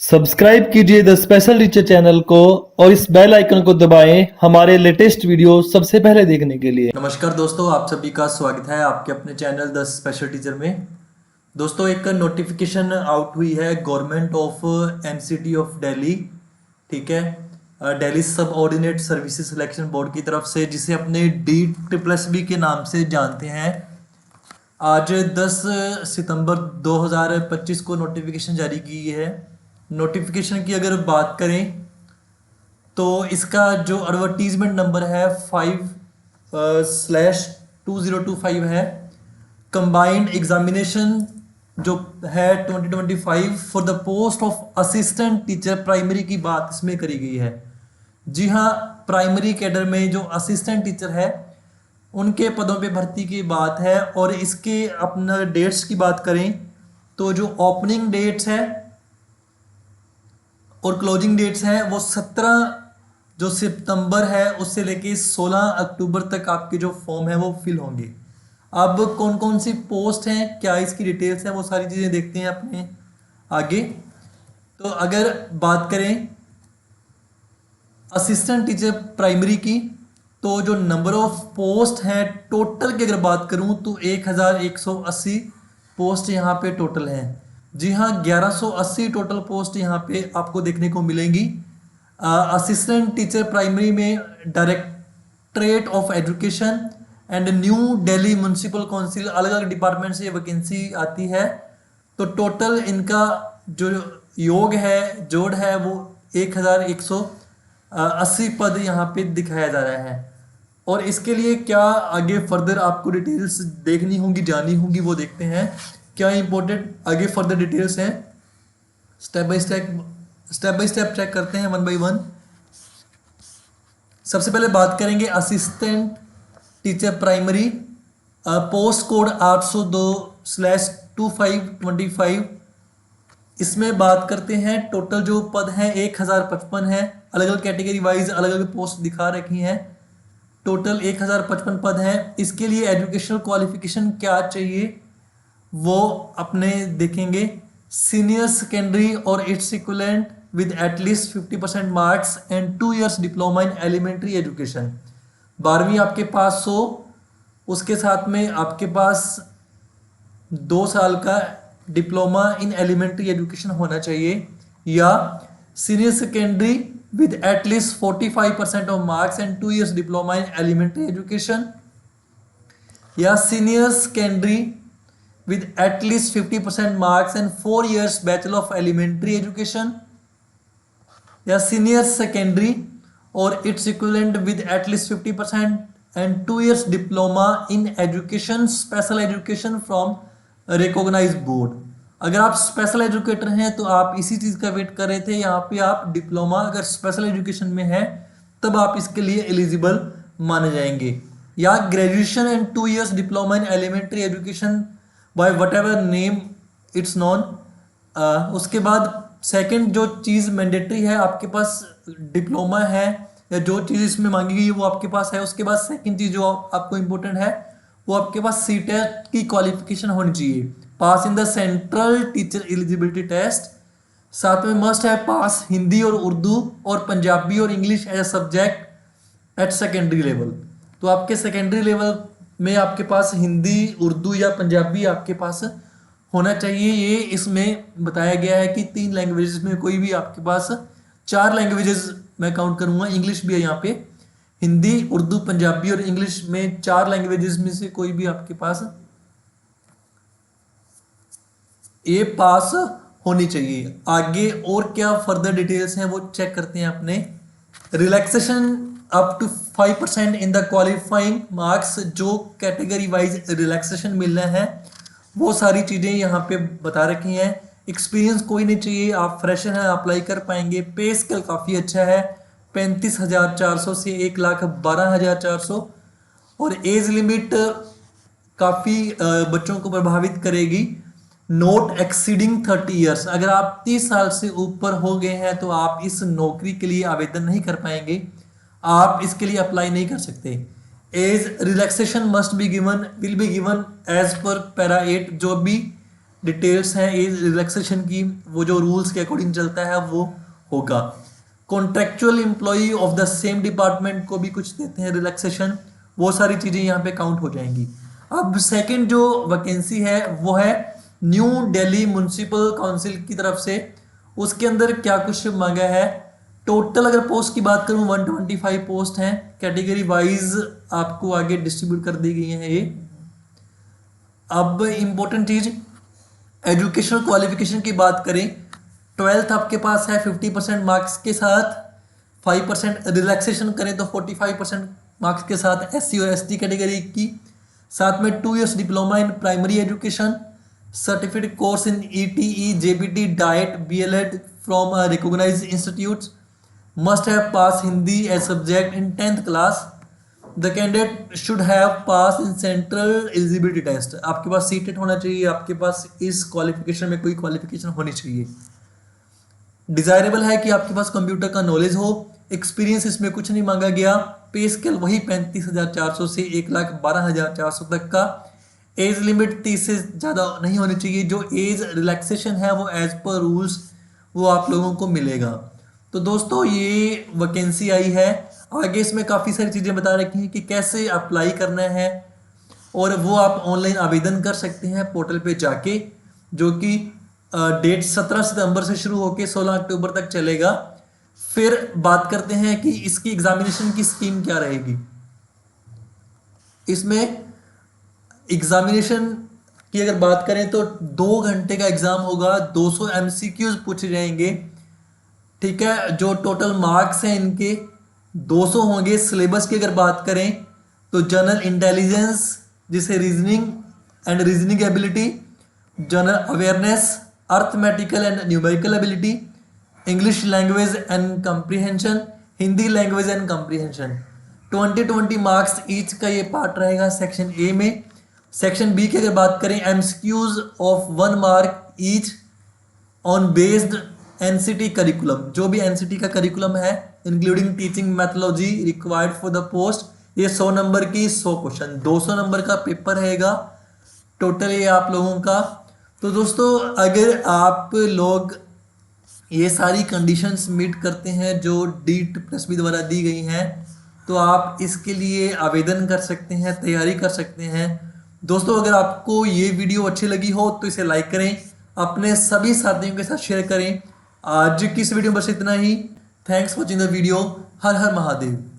Subscribe कीजिए the special teacher channel को और इस बेल आइकन को दबाएं हमारे लेटेस्ट वीडियो सबसे पहले देखने के लिए। नमस्कार दोस्तों, आप सभी का स्वागत है आपके अपने चैनल द स्पेशल टीचर में। दोस्तों, एक नोटिफिकेशन आउट हुई है government of MCT of Delhi, ठीक है, दिल्ली सब ऑर्डिनेट सर्विसेज सिलेक्शन बोर्ड की तरफ से, जिसे अपने DSSB के नाम से जानते हैं। आज 10 सितंबर 2025 को नोटिफिकेशन जारी की है। नोटिफिकेशन की अगर बात करें तो इसका जो एडवर्टीजमेंट नंबर है 5/2025 है। कंबाइंड एग्जामिनेशन जो है 2025 for the post of assistant teacher primary की बात इसमें करी गई है। जी हाँ, प्राइमरी कैडर में जो असिस्टेंट टीचर है उनके पदों पे भर्ती की बात है। और इसके अपना डेट्स की बात करें तो जो ओपनिंग डेट्स है और क्लोजिंग डेट्स हैं वो 17 जो सितंबर है उससे लेके 16 अक्टूबर तक आपके जो फॉर्म है वो फिल होंगे। अब कौन कौन सी पोस्ट हैं, क्या इसकी डिटेल्स हैं, वो सारी चीज़ें देखते हैं अपने आगे। तो अगर बात करें असिस्टेंट टीचर प्राइमरी की तो जो नंबर ऑफ पोस्ट हैं टोटल की अगर बात करूं तो 1180 पोस्ट यहाँ पे टोटल हैं। जी हाँ, 1180 टोटल पोस्ट यहाँ पे आपको देखने को मिलेंगी। असिस्टेंट टीचर प्राइमरी में directorate of education and new Delhi municipal council, अलग अलग डिपार्टमेंट से वैकेंसी आती है। तो टोटल इनका जो योग है, जोड़ है, वो 1180 पद यहाँ पे दिखाया जा रहा है। और इसके लिए क्या आगे फर्दर आपको डिटेल्स देखनी होंगी, जाननी होंगी, वो देखते हैं। क्या इंपॉर्टेंट आगे फर्दर डिटेल्स हैं, स्टेप बाय स्टेप चेक करते हैं, 1 by 1। सबसे पहले बात करेंगे assistant teacher primary, post code 802/2525। इसमें बात करते हैं टोटल जो पद हैं 1055 हैं। अलग अलग कैटेगरी वाइज अलग अलग पोस्ट दिखा रखी हैं। टोटल 1055 पद हैं। इसके लिए एजुकेशनल क्वालिफिकेशन क्या चाहिए वो अपने देखेंगे। सीनियर सेकेंडरी और it's equivalent with at least 50% marks and 2 years diploma in elementary education. 12वीं आपके पास हो, उसके साथ में आपके पास 2 साल का डिप्लोमा इन एलिमेंट्री एजुकेशन होना चाहिए। या senior secondary with at least 45% of marks and 2 years diploma in elementary education. या senior secondary with at least 50% marks and 4 years bachelor of elementary education, या senior secondary or its equivalent with at least 50% and 2 years diploma in education special education from recognized board। अगर आप special educator हैं तो आप इसी चीज़ का wait कर रहे थे, यहाँ पे आप डिप्लोमा अगर स्पेशल एजुकेशन में है तब आप इसके लिए एलिजिबल माने जाएंगे। या graduation and 2 years diploma in elementary education by whatever name it's known. उसके बाद सेकंड जो चीज़ मैंडेटरी है, आपके पास डिप्लोमा है या जो चीज़ इसमें मांगी गई है वो आपके पास है। उसके बाद सेकंड चीज़ जो आपको इम्पोर्टेंट है वो आपके पास CTET की क्वालिफिकेशन होनी चाहिए, pass in the central teacher eligibility test. साथ में मस्ट है पास हिंदी और उर्दू और पंजाबी और English as a subject at secondary level. तो आपके सेकेंडरी लेवल में आपके पास हिंदी, उर्दू या पंजाबी आपके पास होना चाहिए। ये इसमें बताया गया है कि 3 लैंग्वेजेस में कोई भी आपके पास 4 लैंग्वेजेस मैं काउंट करूंगा, इंग्लिश भी है यहाँ पे। हिंदी, उर्दू, पंजाबी और इंग्लिश में 4 लैंग्वेजेस में से कोई भी आपके पास ये पास होनी चाहिए। आगे और क्या फर्दर डिटेल्स हैं वो चेक करते हैं अपने। Relaxation up to 5% in the qualifying marks, जो कैटेगरी वाइज रिलैक्सेशन मिलना है वो सारी चीज़ें यहाँ पे बता रखी हैं। एक्सपीरियंस कोई नहीं चाहिए, आप फ्रेशर हैं, अप्लाई कर पाएंगे। पे स्केल काफ़ी अच्छा है, 35,400 से 1,12,400। और एज लिमिट काफ़ी बच्चों को प्रभावित करेगी, नोट एक्सीडिंग 30 years। अगर आप 30 साल से ऊपर हो गए हैं तो आप इस नौकरी के लिए आवेदन नहीं कर पाएंगे, आप इसके लिए अप्लाई नहीं कर सकते। Age relaxation must be given, will be given as per para 8। जो भी डिटेल्स हैं एज रिलैक्सेशन की, वो जो रूल्स के अकॉर्डिंग चलता है वो होगा। Contractual employee of the same department को भी कुछ देते हैं रिलैक्सेशन, वो सारी चीज़ें यहाँ पे काउंट हो जाएंगी। अब सेकंड जो वैकेंसी है वो है न्यू दिल्ली म्यूनिसिपल काउंसिल की तरफ से। उसके अंदर क्या कुछ मांगा है, टोटल अगर पोस्ट की बात करूं 125 पोस्ट हैं, कैटेगरी वाइज आपको आगे डिस्ट्रीब्यूट कर दी गई हैं ये। अब इंपॉर्टेंट चीज एजुकेशनल क्वालिफिकेशन की बात करें, 12th आपके पास है 50% मार्क्स के साथ, 5% रिलैक्सेशन करें तो 45% मार्क्स के साथ SC और ST कैटेगरी की, साथ में 2 years diploma in primary education, certificate course in ETE JPT DIET BLED from recognised institutes, must have passed Hindi as subject in 10th class. The candidate should have passed in central eligibility test. आपके पास CTET होना चाहिए, आपके पास इस qualification में कोई qualification होनी चाहिए। Desirable है कि आपके पास कंप्यूटर का नॉलेज हो। एक्सपीरियंस इसमें कुछ नहीं मांगा गया। पे स्केल वही 35,400 से 1,12,400 तक का। एज लिमिट 30 से ज़्यादा नहीं होनी चाहिए। जो एज रिलैक्सेशन है वो एज पर रूल्स वो आप लोगों को मिलेगा। तो दोस्तों ये वैकेंसी आई है। आगे इसमें काफ़ी सारी चीज़ें बता रखी हैं कि कैसे अप्लाई करना है, और वो आप ऑनलाइन आवेदन कर सकते हैं पोर्टल पे जाके, जो कि डेट 17 सितंबर से शुरू होकर 16 अक्टूबर तक चलेगा। फिर बात करते हैं कि इसकी एग्जामिनेशन की स्कीम क्या रहेगी। इसमें एग्जामिनेशन की अगर बात करें तो 2 घंटे का एग्जाम होगा, 200 MCQs पूछे जाएंगे, ठीक है। जो टोटल मार्क्स हैं इनके 200 होंगे। सिलेबस की अगर बात करें तो जनरल इंटेलिजेंस, जिसे reasoning and reasoning ability, general awareness, arithmetical and numerical ability, English language and comprehension, Hindi language and comprehension. 20 marks each का ये पार्ट रहेगा सेक्शन ए में। सेक्शन बी की अगर बात करें, MCQs of 1 mark each on based NCT curriculum, जो भी NCT का करिकुलम है including teaching methodology required for the post. ये 100 नंबर की 100 क्वेश्चन, 200 नंबर का पेपर रहेगा टोटल ये आप लोगों का। तो दोस्तों अगर आप लोग ये सारी कंडीशंस मीट करते हैं जो DEET+B द्वारा दी गई हैं, तो आप इसके लिए आवेदन कर सकते हैं, तैयारी कर सकते हैं। दोस्तों अगर आपको ये वीडियो अच्छी लगी हो तो इसे लाइक करें, अपने सभी साथियों के साथ शेयर करें। आज की इस वीडियो में बस इतना ही। Thanks for watching the video. हर हर महादेव।